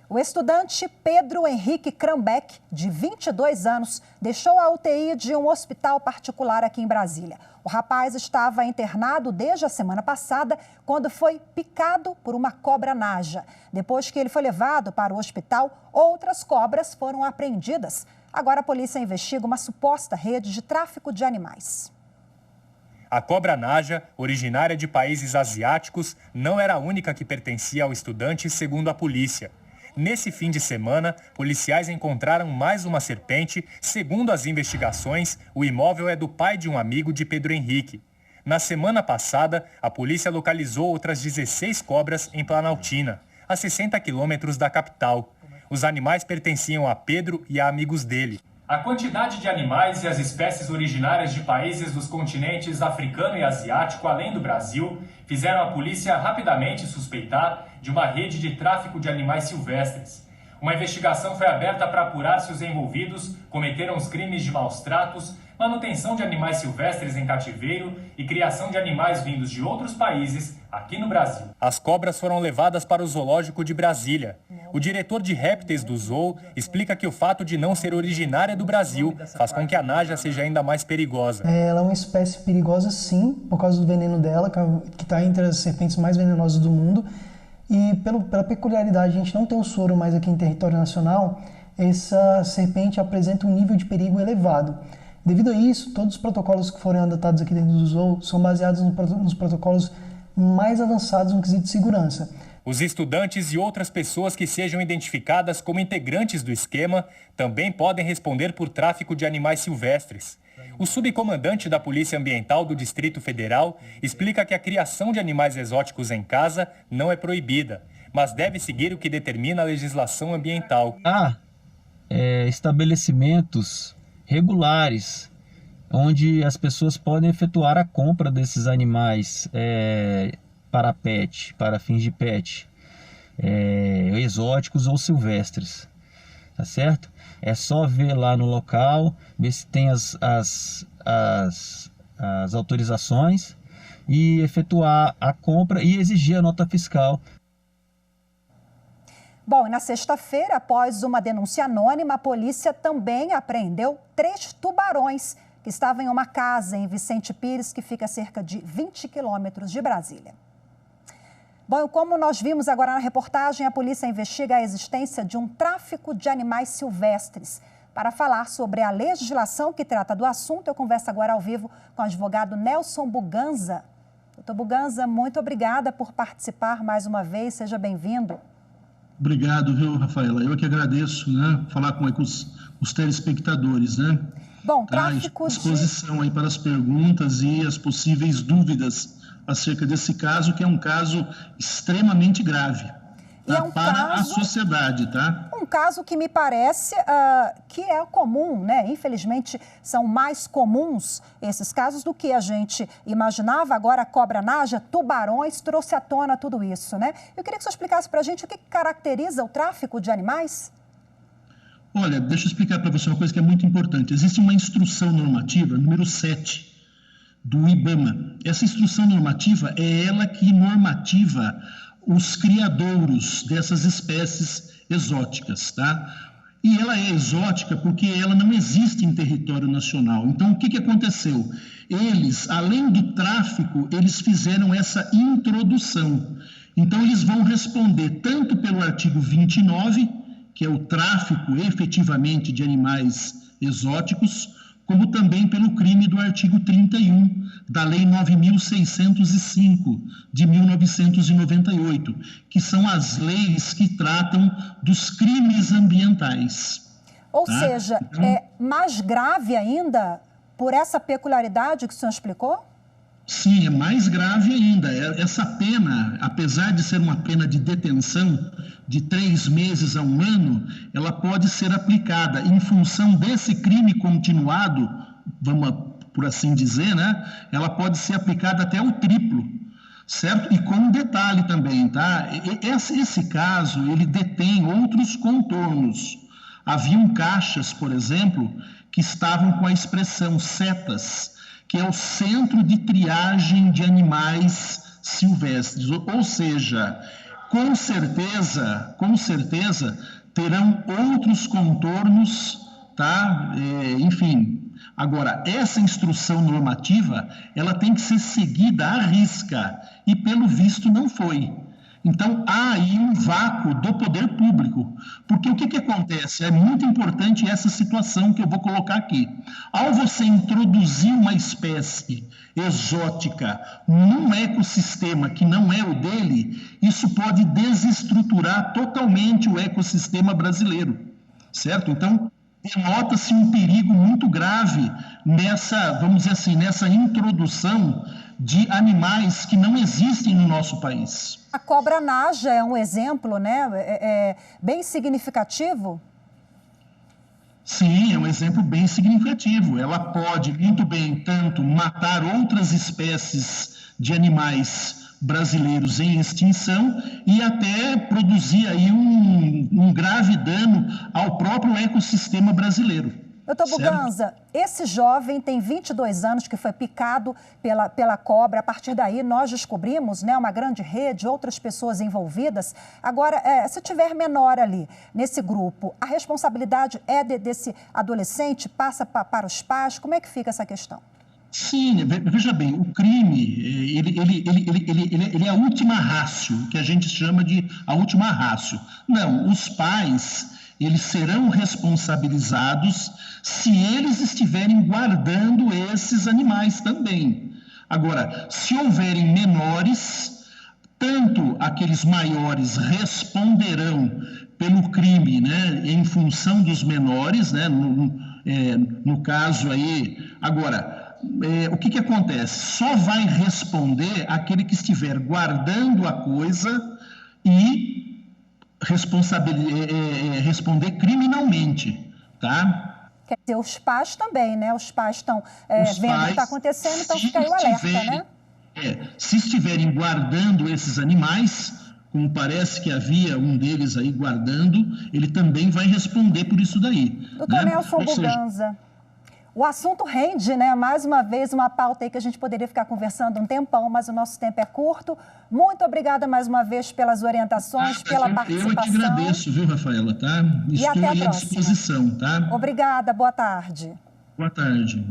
O estudante Pedro Henrique Krambeck, de 22 anos, deixou a UTI de um hospital particular aqui em Brasília. O rapaz estava internado desde a semana passada, quando foi picado por uma cobra naja. Depois que ele foi levado para o hospital, outras cobras foram apreendidas. Agora a polícia investiga uma suposta rede de tráfico de animais. A cobra naja, originária de países asiáticos, não era a única que pertencia ao estudante, segundo a polícia. Nesse fim de semana, policiais encontraram mais uma serpente. Segundo as investigações, o imóvel é do pai de um amigo de Pedro Henrique. Na semana passada, a polícia localizou outras 16 cobras em Planaltina, a 60 quilômetros da capital. Os animais pertenciam a Pedro e a amigos dele. A quantidade de animais e as espécies originárias de países dos continentes africano e asiático, além do Brasil, fizeram a polícia rapidamente suspeitar de uma rede de tráfico de animais silvestres. Uma investigação foi aberta para apurar se os envolvidos cometeram os crimes de maus-tratos, manutenção de animais silvestres em cativeiro e criação de animais vindos de outros países aqui no Brasil. As cobras foram levadas para o zoológico de Brasília. O diretor de répteis do zoo explica que o fato de não ser originária do Brasil faz com que a naja seja ainda mais perigosa. Ela é uma espécie perigosa, sim, por causa do veneno dela, que está entre as serpentes mais venenosas do mundo. E pela peculiaridade de a gente não ter o soro mais aqui em território nacional, essa serpente apresenta um nível de perigo elevado. Devido a isso, todos os protocolos que foram adotados aqui dentro do zoo são baseados nos protocolos mais avançados no quesito de segurança. Os estudantes e outras pessoas que sejam identificadas como integrantes do esquema também podem responder por tráfico de animais silvestres. O subcomandante da Polícia Ambiental do Distrito Federal explica que a criação de animais exóticos em casa não é proibida, mas deve seguir o que determina a legislação ambiental. Há estabelecimentos regulares, onde as pessoas podem efetuar a compra desses animais para pet, para fins de pet, exóticos ou silvestres, tá certo? É só ver lá no local, ver se tem as autorizações e efetuar a compra e exigir a nota fiscal. Bom, e na sexta-feira, após uma denúncia anônima, a polícia também apreendeu 3 tubarões que estavam em uma casa em Vicente Pires, que fica a cerca de 20 quilômetros de Brasília. Bom, como nós vimos agora na reportagem, a polícia investiga a existência de um tráfico de animais silvestres. Para falar sobre a legislação que trata do assunto, eu converso agora ao vivo com o advogado Nelson Buganza. Doutor Buganza, muito obrigada por participar mais uma vez, seja bem-vindo. Obrigado, viu, Rafaela? Eu que agradeço, né? Falar com os telespectadores, né? Bom, tráfico à disposição aí para as perguntas e as possíveis dúvidas acerca desse caso, que é um caso extremamente grave para a sociedade, tá? Um caso que me parece que é comum, né? Infelizmente, são mais comuns esses casos do que a gente imaginava. Agora, a cobra naja, tubarões, trouxe à tona tudo isso, né? Eu queria que você explicasse para a gente o que caracteriza o tráfico de animais. Olha, deixa eu explicar para você uma coisa que é muito importante. Existe uma instrução normativa, número 7, do IBAMA. Essa instrução normativa é ela que normativa os criadouros dessas espécies exóticas, tá? E ela é exótica porque ela não existe em território nacional. Então, o que aconteceu? Eles, além do tráfico, eles fizeram essa introdução. Então, eles vão responder tanto pelo artigo 29, que é o tráfico efetivamente de animais exóticos, como também pelo crime do artigo 31 da Lei 9.605, de 1998, que são as leis que tratam dos crimes ambientais. Ou seja, então, é mais grave ainda por essa peculiaridade que o senhor explicou? Sim, é mais grave ainda. Essa pena, apesar de ser uma pena de detenção de 3 meses a 1 ano, ela pode ser aplicada em função desse crime continuado, vamos por assim dizer, né? Ela pode ser aplicada até o triplo, certo? E com um detalhe também, tá? Esse caso, ele detém outros contornos. Haviam caixas, por exemplo, que estavam com a expressão CETAS, que é o Centro de Triagem de Animais Silvestres, ou seja, com certeza terão outros contornos, tá? Enfim, agora, essa instrução normativa, ela tem que ser seguida à risca, e pelo visto não foi. Então, há aí um vácuo do poder público, porque o que acontece? É muito importante essa situação que eu vou colocar aqui. Ao você introduzir uma espécie exótica num ecossistema que não é o dele, isso pode desestruturar totalmente o ecossistema brasileiro, certo? Então, denota-se um perigo muito grave nessa, vamos dizer assim, nessa introdução de animais que não existem no nosso país. A cobra naja é um exemplo, né? Bem significativo. Sim, é um exemplo bem significativo. Ela pode muito bem tanto matar outras espécies de animais brasileiros em extinção e até produzir aí um grave dano ao próprio ecossistema brasileiro. Doutor Buganza, esse jovem tem 22 anos que foi picado pela cobra. A partir daí, nós descobrimos, né, uma grande rede, outras pessoas envolvidas. Agora, se tiver menor ali nesse grupo, a responsabilidade é desse adolescente? Passa para os pais? Como é que fica essa questão? Sim, veja bem, o crime, ele é a última ratio, que a gente chama de a última ratio. Não, os pais, eles serão responsabilizados se eles estiverem guardando esses animais também. Agora, se houverem menores, tanto aqueles maiores responderão pelo crime, né, em função dos menores, né, no caso aí. Agora, o que acontece? Só vai responder aquele que estiver guardando a coisa e responder criminalmente, tá? Quer dizer, os pais também, né? Os pais estão vendo o que está acontecendo, então fica aí o alerta, né? Se estiverem guardando esses animais, como parece que havia um deles aí guardando, ele também vai responder por isso daí. Doutor Nelson Buganza, o assunto rende, né? Mais uma vez, uma pauta aí que a gente poderia ficar conversando um tempão, mas o nosso tempo é curto. Muito obrigada mais uma vez pelas orientações, pela participação. Eu te agradeço, viu, Rafaela, tá? E até a próxima. à disposição, tá? Obrigada, boa tarde. Boa tarde.